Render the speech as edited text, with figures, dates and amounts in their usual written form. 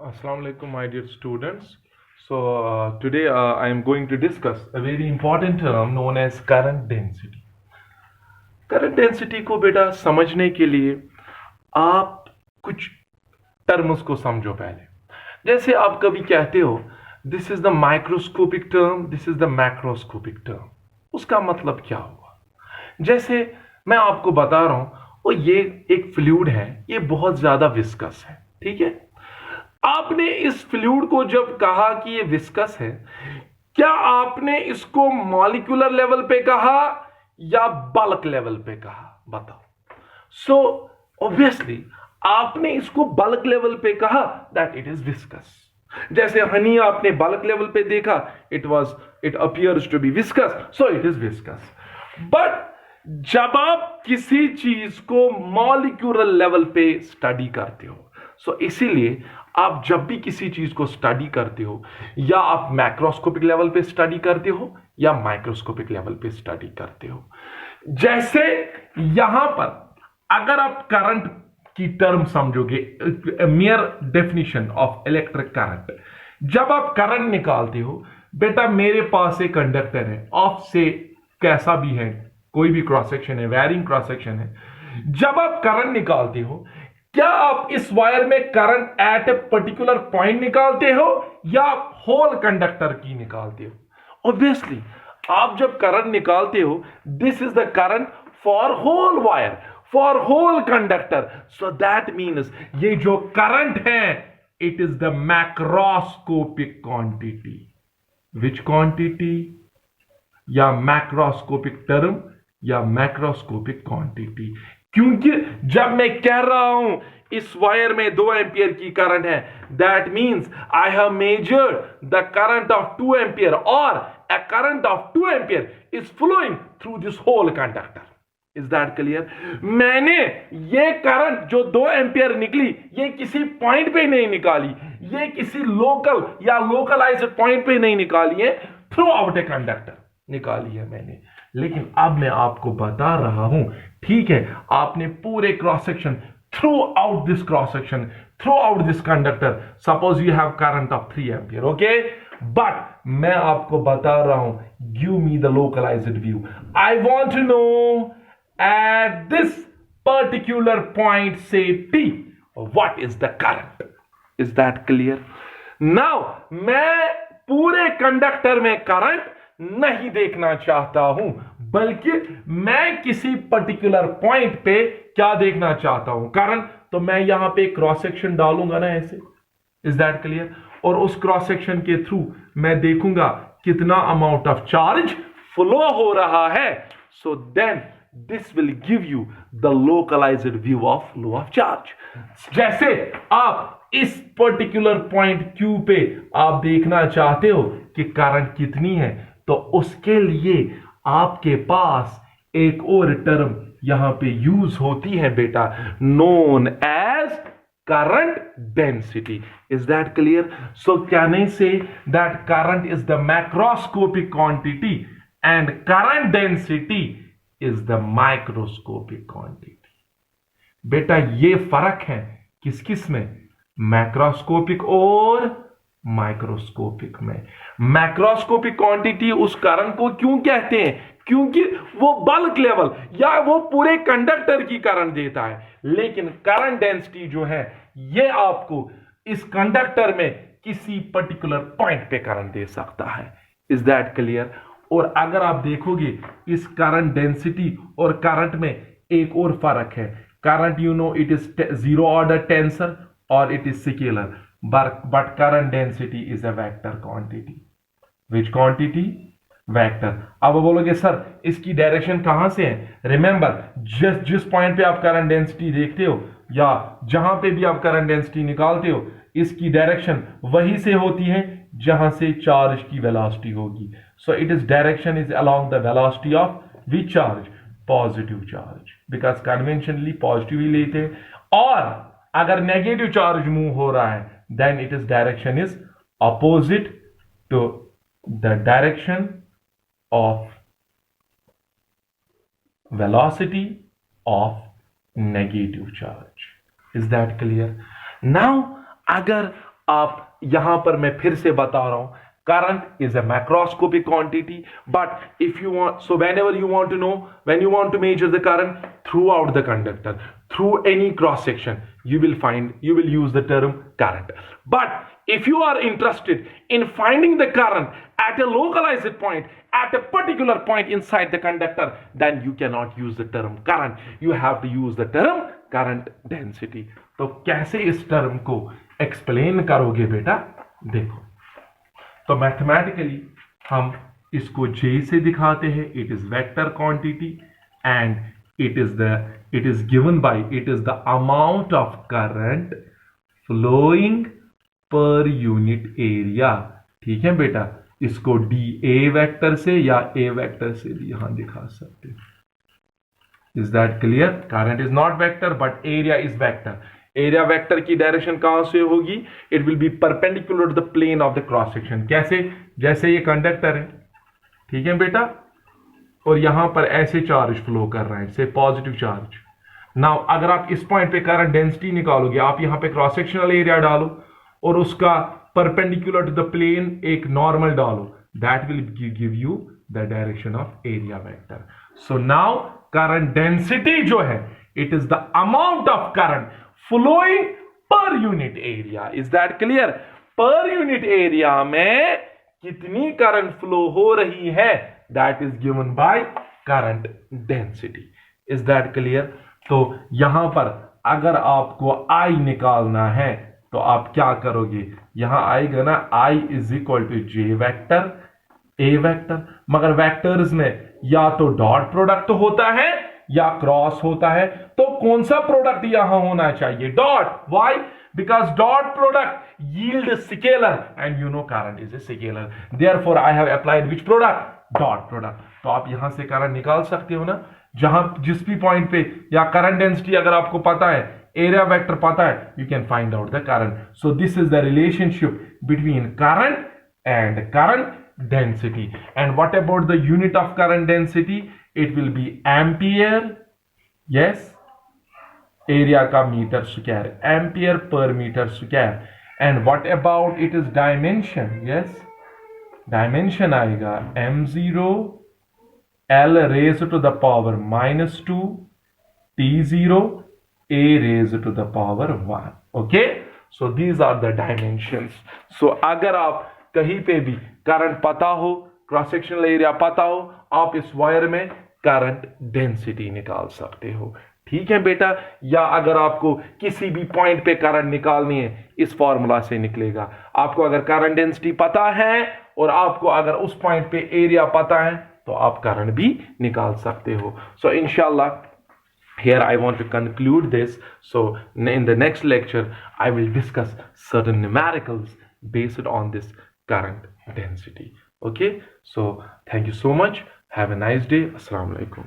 Assalamu alaikum, my dear students. Today I am going to discuss a very important term known as current density. Current density को बेटा समझने के लिए आप कुछ टर्म्स को समझो पहले। जैसे आप कभी कहते हो this is the microscopic term, this is the macroscopic term, उसका मतलब क्या हुआ? जैसे मैं आपको बता रहा हूं, वो ये एक फ्लूइड है, ये बहुत ज्यादा विस्कस है, ठीक है। आपने इस फ्लूइड को जब कहा कि ये विस्कस है, क्या आपने इसको मॉलिक्यूलर लेवल पे कहा या बल्क लेवल पे कहा? बताओ। सो ऑब्वियसली आपने इसको बल्क लेवल पे कहा, दैट इट इज विस्कस। जैसे हनी आपने बल्क लेवल पे देखा, it appears to be viscous, so it is viscous. But जब आप किसी चीज को मॉलिक्यूलर लेवल पे स्टडी करते हो, सो इसीलिए आप जब भी किसी चीज को स्टडी करते हो, या आप मैक्रोस्कोपिक लेवल पे स्टडी करते हो या माइक्रोस्कोपिक लेवल पे स्टडी करते हो। जैसे यहां पर अगर आप करंट की टर्म समझोगे, mayor definition of electric current, जब आप करंट निकालते हो बेटा, मेरे पास एक कंडक्टर है, ऑफ से कैसा भी है, कोई भी क्रॉस सेक्शन है, वेरिंग क्रॉस सेक्शन है। जब आप करंट निकालते हो, क्या आप इस वायर में current eight a particular point निकालते हो या होल कंडक्टर की निकालते हो? ऑब्वियसली आप जब करंट निकालते हो, this is the current for whole wire, for whole conductor. So that means ये जो करंट है, it is the macroscopic quantity. Which quantity? या मैक्रोस्कोपिक टर्म या मैक्रोस्कोपिक क्वांटिटी। क्योंकि जब मैं कह रहा हूं इस वायर में 2 एम्पियर की करंट है, that means I have measured the current of 2 ampere, और a current of 2 ampere is flowing through this whole conductor. Is that clear? मैंने ये करंट जो 2 एम्पियर निकली, ये किसी पॉइंट पे नहीं निकाली, ये किसी लोकल या लोकलाइज्ड पॉइंट पे नहीं निकाली है, थ्रू आउट ए कंडक्टर निकाली है मैंने। लेकिन अब मैं आपको बता रहा हूं, ठीक है, आपने पूरे cross section, throughout this cross section, throughout this conductor, suppose you have current of 3 ampere, okay, but मैं आपको बता रहा हूं, give me the localized view. I want to know at this particular point say P, what is the current? Is that clear? Now मैं पूरे conductor में current नहीं देखना चाहता हूं, बल्कि मैं किसी पर्टिकुलर पॉइंट पे क्या देखना चाहता हूं? करंट। तो मैं यहां पे क्रॉस सेक्शन डालूंगा ना, ऐसे। Is that clear? और उस क्रॉस सेक्शन के थ्रू मैं देखूंगा कितना अमाउंट ऑफ चार्ज फ्लो हो रहा है। So then this will give you the localized view of flow of charge. जैसे आप इस पर्टिकुलर पॉइंट Q पे आप देखना चाहते हो कि करंट कितनी है, तो उसके लिए आपके पास एक और टर्म यहां पे यूज होती है बेटा, known as current density. Is that clear? So can I say that current is the macroscopic quantity and current density is the microscopic quantity. बेटा ये फर्क है किस किस में? मैक्रोस्कोपिक और माइक्रोस्कोपिक में। मैक्रोस्कोपिक क्वांटिटी उस करंट को क्यों कहते हैं? क्योंकि वो बल्क लेवल या वो पूरे कंडक्टर की करंट देता है, लेकिन करंट डेंसिटी जो है, ये आपको इस कंडक्टर में किसी पर्टिकुलर पॉइंट पे करंट दे सकता है। Is that clear? और अगर आप देखोगे इस करंट डेंसिटी और करंट में एक और फर्क है। Current, you know, it is 0 order tensor और it is scalar, but current density is a vector quantity. Which quantity? Vector. अब बोलोगे सर इसकी डायरेक्शन कहां से है? रिमेंबर, जिस पॉइंट पे आप करंट डेंसिटी देखते हो या जहां पे भी आप करंट डेंसिटी निकालते हो, इसकी डायरेक्शन वहीं से होती है जहां से चार्ज की वेलोसिटी होगी। So it is direction is along the velocity of which charge? Positive charge, because conventionally positive ही लेते हैं। और अगर नेगेटिव चार्ज मूव हो रहा है, then its direction is opposite to the direction of velocity of negative charge. Is that clear? Now अगर आप यहां पर मैं फिर से बता रहा हूं, current is a macroscopic quantity, but if you want, so whenever you want to know, when you want to measure the current throughout the conductor, through any cross section, you will use the term current. But if you are interested in finding the current at a localized point, at a particular point inside the conductor, then you cannot use the term current, you have to use the term current density. तो कैसे इस term को explain करोगे बेटा? देखो, तो mathematically हम इसको J से दिखाते हैं. It is vector quantity and it is given by, it is the amount of current flowing per unit area. ठीक है बेटा, इसको dA वेक्टर से या A वेक्टर से भी यहां दिखा सकते हैं. Is that clear? Current is not vector but area is vector. Area vector की डायरेक्शन कहां से होगी? It will be perpendicular to the plane of the cross section. कैसे? जैसे ये कंडक्टर है, ठीक है बेटा, और यहां पर ऐसे चार्ज फ्लो कर रहा है, से पॉजिटिव चार्ज. नाउ अगर आप इस पॉइंट पे करंट डेंसिटी निकालोगे, आप यहां पे क्रॉस सेक्शनल एरिया डालो और उसका परपेंडिकुलर टू द प्लेन एक नॉर्मल डालो, that will give you the direction of area vector. So now current density जो है, it is the amount of current flowing per unit area. Is that clear? Per unit area में कितनी current flow हो रही है, that is given by current density. Is that clear? तो यहां पर अगर आपको I निकालना है तो आप क्या करोगे? यहां आएगा ना I is equal to J vector A vector. मगर वेक्टर्स में या तो डॉट प्रोडक्ट होता है या क्रॉस होता है, तो कौन सा प्रोडक्ट यहां होना चाहिए? Dot. Why? Because dot product yield scalar and you know current is a scalar, therefore I have applied which product? Dot product. तो आप यहां से करंट निकाल सकते हो ना, जहां जिस भी पॉइंट पे, या करंट डेंसिटी अगर आपको पता है, एरिया वेक्टर पता है, you can find out the current. So this is the relationship between current and current density. And what about the unit of current density? It will be ampere. Yes, area का meter square, ampere per meter square. And what about it is dimension? Yes, dimension आएगा m0 l raised to the power -2 t0 a raised to the power 1. Okay, so these are the dimensions. So अगर आप कहीं पे भी current पता हो, cross sectional area पता हो, आप इस वायर में करंट डेंसिटी निकाल सकते हो. ठीक है बेटा? या अगर आपको किसी भी पॉइंट पे करंट निकालनी है, इस फॉर्मूला से निकलेगा. आपको अगर करंट डेंसिटी पता है और आपको अगर उस पॉइंट पे एरिया पता है, तो आप करंट भी निकाल सकते हो. सो इंशाल्लाह here I want to conclude this. So in the next lecture I will discuss certain numericals based on this current density. Okay, so thank you so much. Have a nice day. Assalamu alaikum.